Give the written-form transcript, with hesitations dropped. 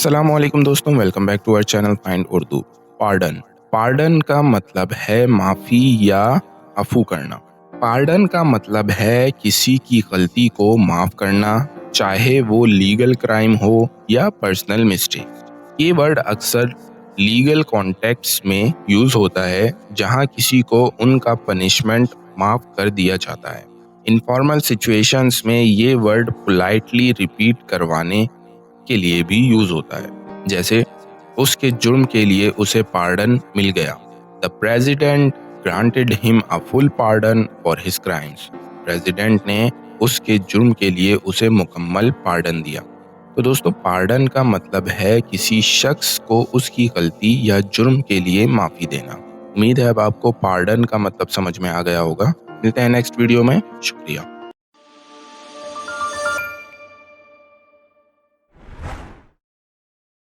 अस्सलाम वालेकुम दोस्तों, welcome back to our channel find Urdu. Pardon pardon का मतलब है माफ़ी या अफू करना। पार्डन का मतलब है किसी की गलती को माफ़ करना, चाहे वो लीगल क्राइम हो या पर्सनल मिस्टेक। ये वर्ड अक्सर लीगल कॉन्टेक्स्ट में यूज़ होता है जहाँ किसी को उनका पनिशमेंट माफ़ कर दिया जाता है। इनफॉर्मल सिचुएशंस में ये वर्ड पोलाइटली रिपीट करवाने के लिए भी यूज होता है, जैसे उसके जुर्म के लिए उसे पार्डन मिल गया। The president granted him a full pardon for his crimes. President ने उसके जुर्म के लिए उसे मुकम्मल पार्डन दिया। तो दोस्तों, पार्डन का मतलब है किसी शख्स को उसकी गलती या जुर्म के लिए माफी देना। उम्मीद है अब आपको पार्डन का मतलब समझ में आ गया होगा। मिलते हैं नेक्स्ट वीडियो में। शुक्रिया।